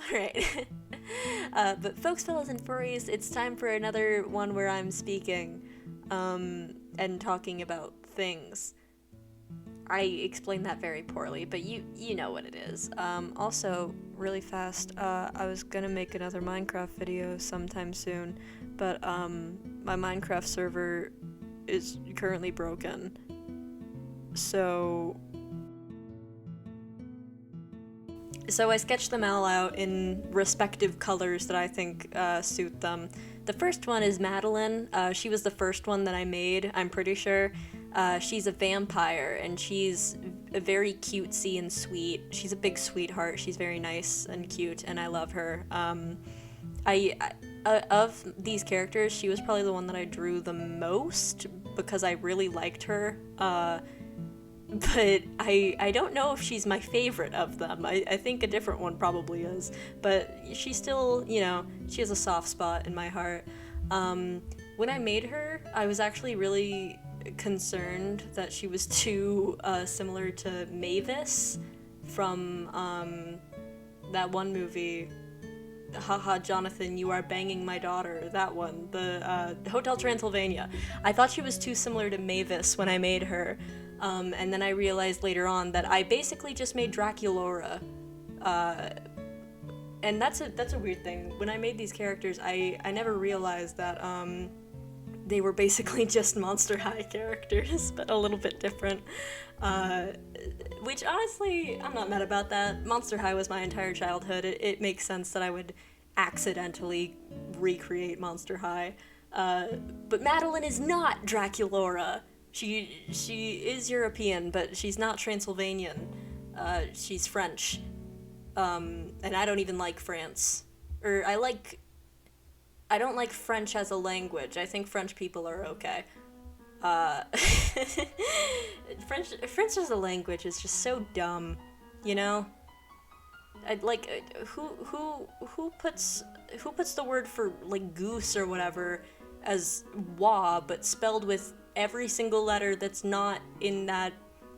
Alright. But folks, fellas, and furries, it's time for another one where I'm speaking, and talking about things. I explained that very poorly, but you know what it is. Also, really fast, I was gonna make another Minecraft video sometime soon, but my Minecraft server is currently broken. So I sketched them all out in respective colors that I think suit them. The first one is Madeline. She was the first one that I made, I'm pretty sure. She's a vampire, and she's very cutesy and sweet. She's a big sweetheart. She's very nice and cute, and I love her. Of these characters, she was probably the one that I drew the most because I really liked her. But I don't know if she's my favorite of them. I think a different one probably is. But she still, she has a soft spot in my heart. When I made her, I was actually really concerned that she was too similar to Mavis from that one movie. Haha, Jonathan, you are banging my daughter. That one, the Hotel Transylvania. I thought she was too similar to Mavis when I made her. And then I realized later on that I basically just made Draculaura. And that's a weird thing. When I made these characters, I never realized that they were basically just Monster High characters, but a little bit different. Which honestly, I'm not mad about that. Monster High was my entire childhood. It makes sense that I would accidentally recreate Monster High. But Madeline is not Draculaura. She is European, but she's not Transylvanian. She's French. And I don't even like France. I don't like French as a language. I think French people are okay. Uh, French as a language is just so dumb, you know? I'd like who puts the word for like goose or whatever as wa, but spelled with every single letter that's not in that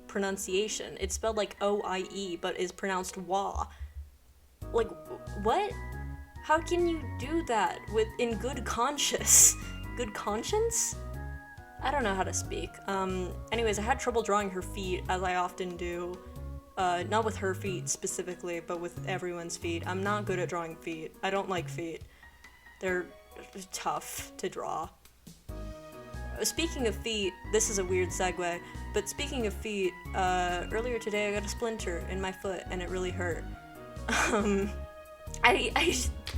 pronunciation. It's spelled like OIE, but is pronounced wa. Like, what? How can you do that in good conscience? Good conscience? I don't know how to speak. Anyways, I had trouble drawing her feet, as I often do. Not with her feet specifically, but with everyone's feet. I'm not good at drawing feet. I don't like feet. They're tough to draw. Speaking of feet, this is a weird segue, but speaking of feet, earlier today I got a splinter in my foot and it really hurt.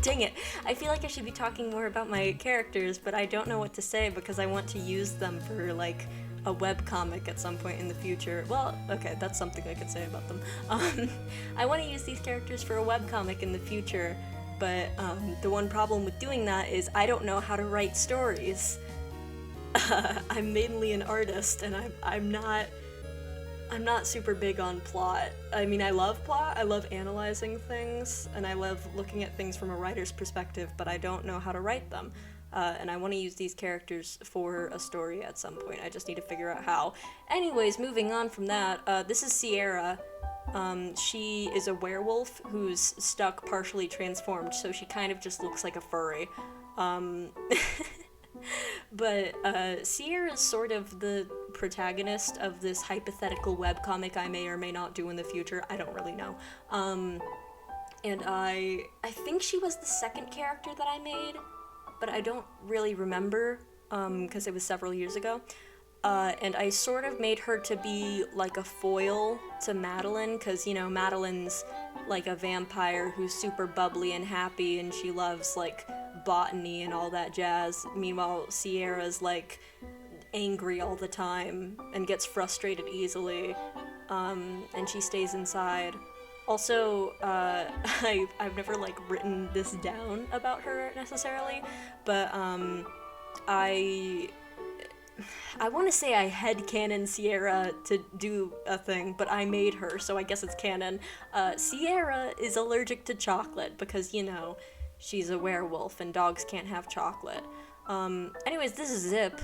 Dang it. I feel like I should be talking more about my characters, but I don't know what to say because I want to use them for, like, a webcomic at some point in the future. Well, okay, that's something I could say about them. I want to use these characters for a webcomic in the future, but the one problem with doing that is I don't know how to write stories. I'm mainly an artist, and I'm not super big on plot. I mean, I love plot, I love analyzing things, and I love looking at things from a writer's perspective, but I don't know how to write them. And I want to use these characters for a story at some point. I just need to figure out how. Anyways, moving on from that, this is Sierra. She is a werewolf who's stuck partially transformed, so she kind of just looks like a furry. But Sierra is sort of the protagonist of this hypothetical webcomic I may or may not do in the future. I don't really know. And I think she was the second character that I made, but I don't really remember because it was several years ago. And I sort of made her to be like a foil to Madeline, because, Madeline's like a vampire who's super bubbly and happy, and she loves, like, botany and all that jazz. Meanwhile, Sierra's, like, angry all the time and gets frustrated easily, and she stays inside. Also, I've never, like, written this down about her necessarily, but, I want to say I headcanon Sierra to do a thing, but I made her, so I guess it's canon. Sierra is allergic to chocolate because, she's a werewolf and dogs can't have chocolate. Anyways, this is Zip.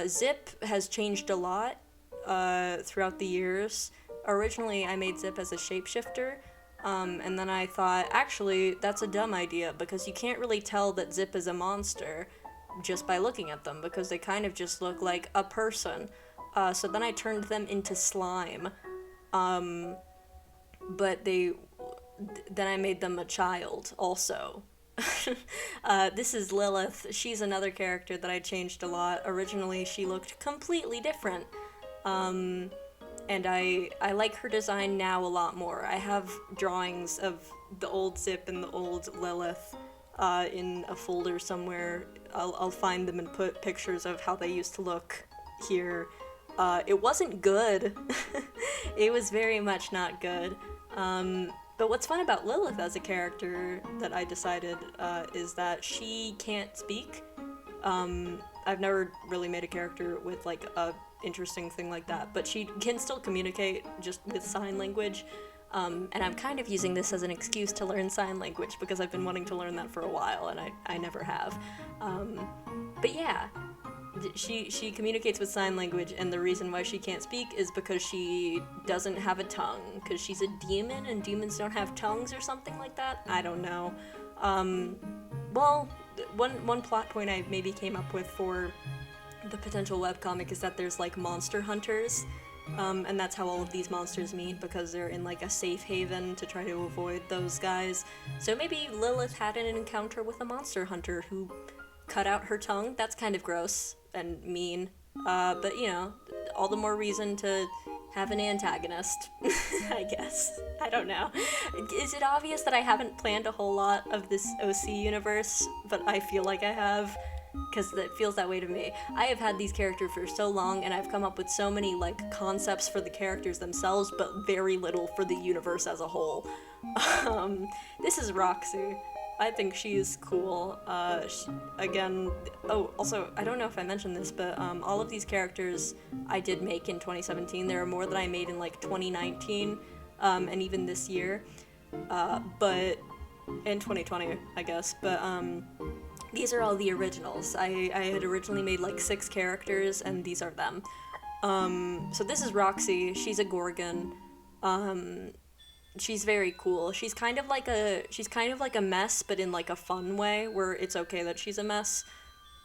Zip has changed a lot throughout the years. Originally, I made Zip as a shapeshifter, And then I thought, actually, that's a dumb idea, because you can't really tell that Zip is a monster just by looking at them, because they kind of just look like a person. So then I turned them into slime. But then I made them a child also. This is Lilith. She's another character that I changed a lot. Originally, she looked completely different. And I like her design now a lot more. I have drawings of the old Zip and the old Lilith in a folder somewhere. I'll find them and put pictures of how they used to look here. It wasn't good. It was very much not good. But what's fun about Lilith as a character that I decided is that she can't speak. I've never really made a character with like a interesting thing like that, but she can still communicate just with sign language. And I'm kind of using this as an excuse to learn sign language because I've been wanting to learn that for a while and I never have. But yeah, she communicates with sign language, and the reason why she can't speak is because she doesn't have a tongue, because she's a demon and demons don't have tongues or something like that. I don't know. Well, one plot point I maybe came up with for the potential webcomic is that there's like monster hunters, and that's how all of these monsters meet, because they're in like a safe haven to try to avoid those guys. So maybe Lilith had an encounter with a monster hunter who cut out her tongue. That's kind of gross and mean, but you know, all the more reason to have an antagonist. I guess. I don't know. Is it obvious that I haven't planned a whole lot of this OC universe, but I feel like I have? Because it feels that way to me. I have had these characters for so long, and I've come up with so many like concepts for the characters themselves, but very little for the universe as a whole. This is Roxy. I think she's cool. Again, oh, also, I don't know if I mentioned this, but all of these characters I did make in 2017. There are more that I made in like 2019, and even this year, but in 2020, I guess. But these are all the originals. I had originally made like 6 characters, and these are them. So this is Roxy. She's a Gorgon. She's very cool. She's kind of like a mess, but in like a fun way, where it's okay that she's a mess,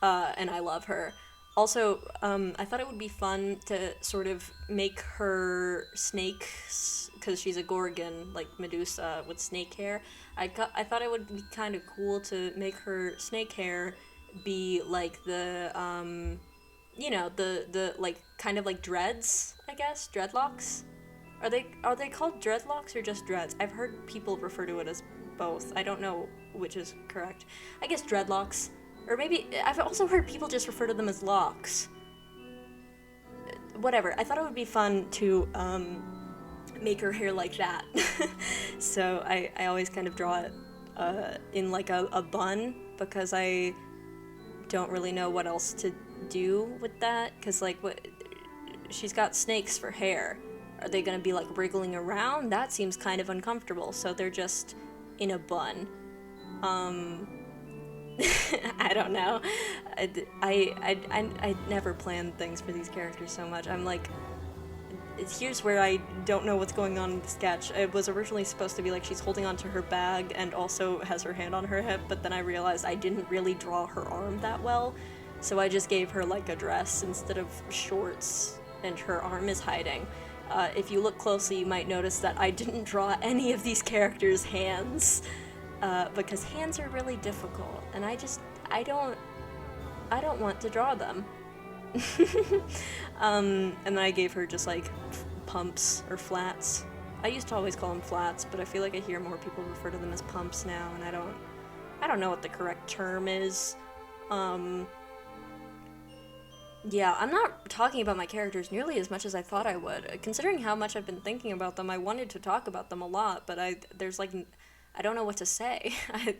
and I love her. Also, I thought it would be fun to sort of make her snakes, because she's a Gorgon, like Medusa with snake hair. I thought it would be kind of cool to make her snake hair be like the you know, the like kind of like dreads, I guess, dreadlocks. Are they called dreadlocks or just dreads? I've heard people refer to it as both. I don't know which is correct. I guess dreadlocks. Or maybe, I've also heard people just refer to them as locks. Whatever. I thought it would be fun to make her hair like that. So I always kind of draw it in like a bun, because I don't really know what else to do with that. Because like, she's got snakes for hair. Are they going to be like wriggling around? That seems kind of uncomfortable, so they're just in a bun. I don't know. I never plan things for these characters so much. I'm like, here's where I don't know what's going on in the sketch. It was originally supposed to be like she's holding onto her bag and also has her hand on her hip, but then I realized I didn't really draw her arm that well, so I just gave her like a dress instead of shorts, and her arm is hiding. If you look closely, you might notice that I didn't draw any of these characters' hands, because hands are really difficult, and I don't want to draw them. And then I gave her just like pumps or flats. I used to always call them flats, but I feel like I hear more people refer to them as pumps now, and I don't know what the correct term is. Yeah, I'm not talking about my characters nearly as much as I thought I would. Considering how much I've been thinking about them, I wanted to talk about them a lot, but I don't know what to say.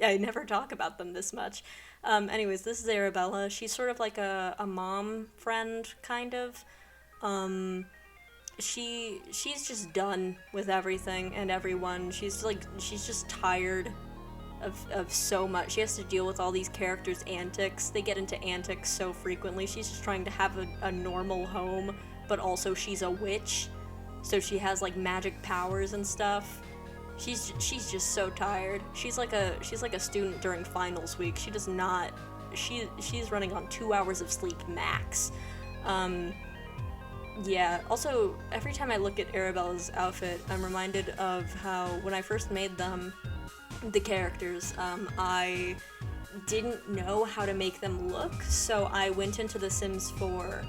I never talk about them this much. Anyways, this is Arabella. She's sort of like a mom friend, kind of. She's just done with everything and everyone. She's just tired of so much. She has to deal with all these characters' antics. They get into antics so frequently. She's just trying to have a normal home, but also she's a witch, so she has like magic powers and stuff. She's just so tired. She's like a student during finals week. She does not. She's running on 2 hours of sleep max. Yeah. Also, every time I look at Arabella's outfit, I'm reminded of how when I first made them, the characters, I didn't know how to make them look, so I went into The Sims 4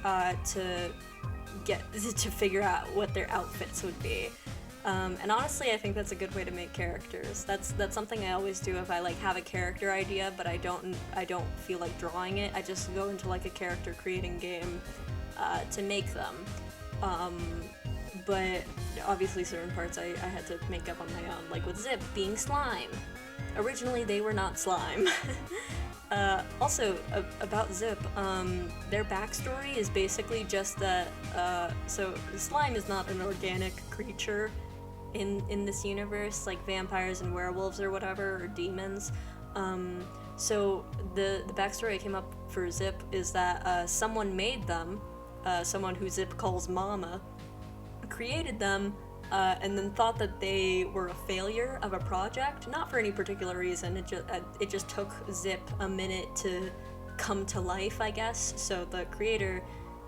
to figure out what their outfits would be. And honestly, I think that's a good way to make characters. That's something I always do if I like have a character idea, but I don't feel like drawing it. I just go into like a character creating game to make them. But obviously, certain parts I had to make up on my own, like with Zip being slime. Originally, they were not slime. Also, about Zip, their backstory is basically just that, so slime is not an organic creature in this universe, like vampires and werewolves or whatever, or demons. So the backstory I came up for Zip is that someone made them, someone who Zip calls Mama, created them, and then thought that they were a failure of a project, not for any particular reason. It just took Zip a minute to come to life, I guess. So the creator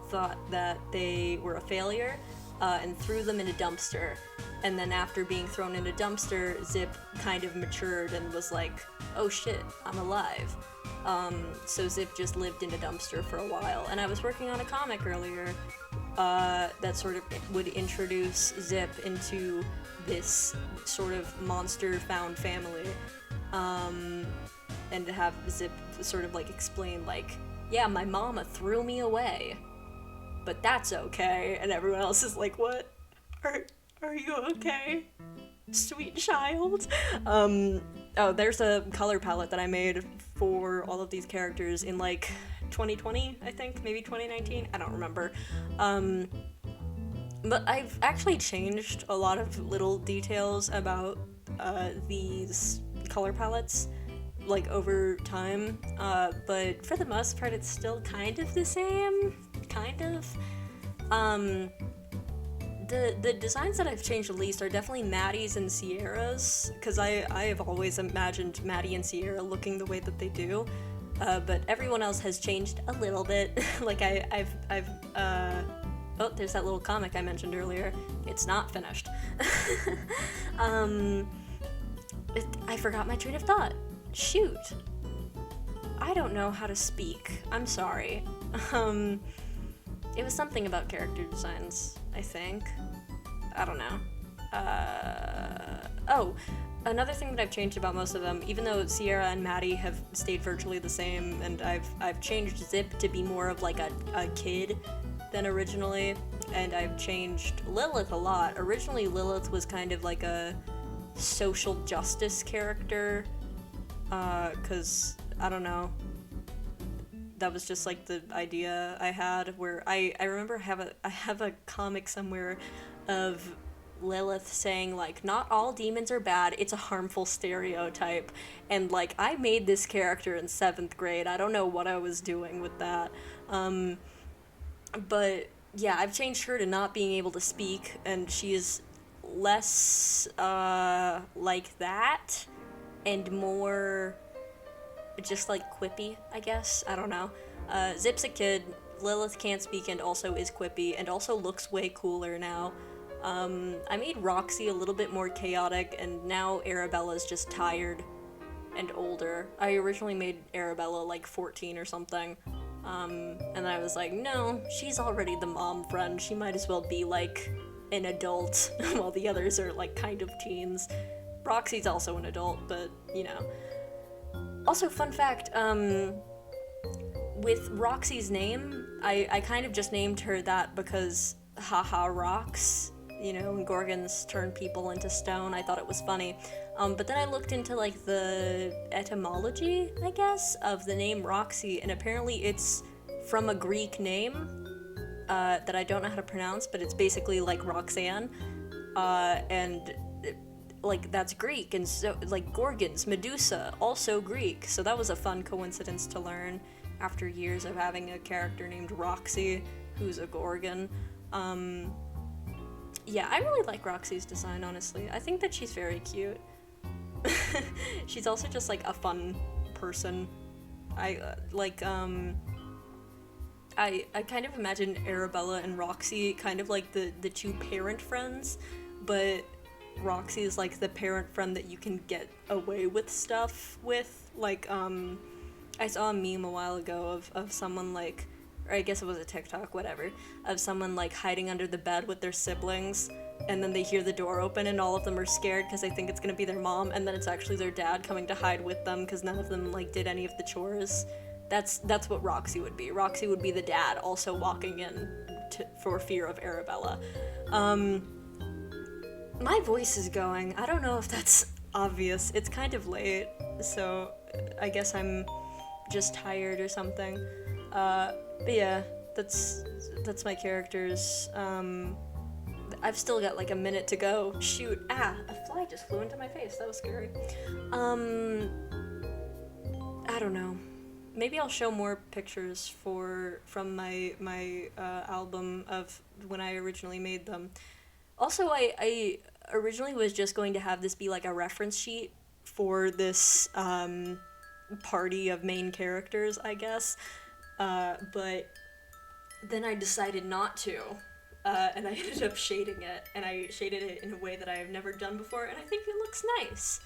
thought that they were a failure, and threw them in a dumpster. And then after being thrown in a dumpster, Zip kind of matured and was like, oh shit, I'm alive. So Zip just lived in a dumpster for a while. And I was working on a comic earlier that sort of would introduce Zip into this sort of monster found family, and to have Zip sort of like explain like, yeah, my mama threw me away, but that's okay, and everyone else is like, what? Are you okay, sweet child? Oh, there's a color palette that I made for all of these characters in like 2020, I think, maybe 2019, I don't remember. But I've actually changed a lot of little details about these color palettes, like, over time, but for the most part it's still kind of the same, kind of. The designs that I've changed the least are definitely Maddie's and Sierra's, because I have always imagined Maddie and Sierra looking the way that they do. But everyone else has changed a little bit. Like oh, there's that little comic I mentioned earlier. It's not finished. I forgot my train of thought. Shoot. I don't know how to speak. I'm sorry. It was something about character designs, I think. I don't know. Oh, another thing that I've changed about most of them, even though Sierra and Maddie have stayed virtually the same, and I've changed Zip to be more of like a kid than originally, and I've changed Lilith a lot. Originally, Lilith was kind of like a social justice character, 'cause, I don't know, that was just like the idea I had, where I remember I have a comic somewhere of Lilith saying like, not all demons are bad, it's a harmful stereotype, and like, I made this character in 7th grade. I don't know what I was doing with that. But yeah, I've changed her to not being able to speak, and she is less like that and more just like quippy, I guess. I don't know. Zip's a kid, Lilith can't speak and also is quippy, and also looks way cooler now. I made Roxy a little bit more chaotic, and now Arabella's just tired and older. I originally made Arabella like 14 or something, and then I was like, no, she's already the mom friend, she might as well be like an adult, while the others are like kind of teens. Roxy's also an adult, but you know. Also, fun fact, with Roxy's name, I kind of just named her that because haha rocks, you know, when Gorgons turn people into stone. I thought it was funny. But then I looked into like the etymology, I guess, of the name Roxy, and apparently it's from a Greek name that I don't know how to pronounce, but it's basically like Roxanne, and like, that's Greek, and so, like, Gorgons, Medusa, also Greek, so that was a fun coincidence to learn after years of having a character named Roxy, who's a Gorgon. yeah, I really like Roxy's design, honestly. I think that she's very cute. She's also just like a fun person. I I kind of imagine Arabella and Roxy kind of like the two parent friends, but Roxy is like the parent friend that you can get away with stuff with. Like, I saw a meme a while ago of someone like, or I guess it was a TikTok, whatever, of someone like hiding under the bed with their siblings, and then they hear the door open and all of them are scared because they think it's gonna be their mom, and then it's actually their dad coming to hide with them because none of them like did any of the chores. That's what Roxy would be. Roxy would be the dad also walking in for fear of Arabella. My voice is going. I don't know if that's obvious. It's kind of late, so I guess I'm just tired or something. But yeah, that's my characters. I've still got like a minute to go. Shoot. Ah, a fly just flew into my face. That was scary. I don't know. Maybe I'll show more pictures from my album of when I originally made them. Also, I originally was just going to have this be like a reference sheet for this party of main characters, I guess. But then I decided not to. And I ended up shading it, and I shaded it in a way that I have never done before, and I think it looks nice.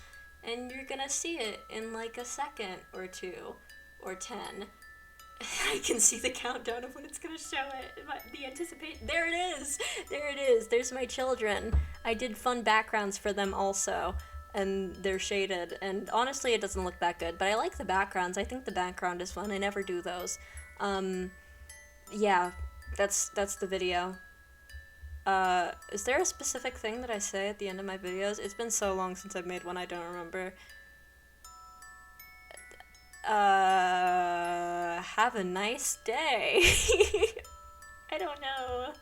And you're gonna see it in like a second or two, or 10. I can see the countdown of when it's gonna show it. The anticipation. There it is! There it is! There's my children. I did fun backgrounds for them also, and they're shaded. And honestly, it doesn't look that good, but I like the backgrounds. I think the background is fun. I never do those. Yeah, that's the video. Is there a specific thing that I say at the end of my videos? It's been so long since I've made one, I don't remember. Have a nice day. I don't know.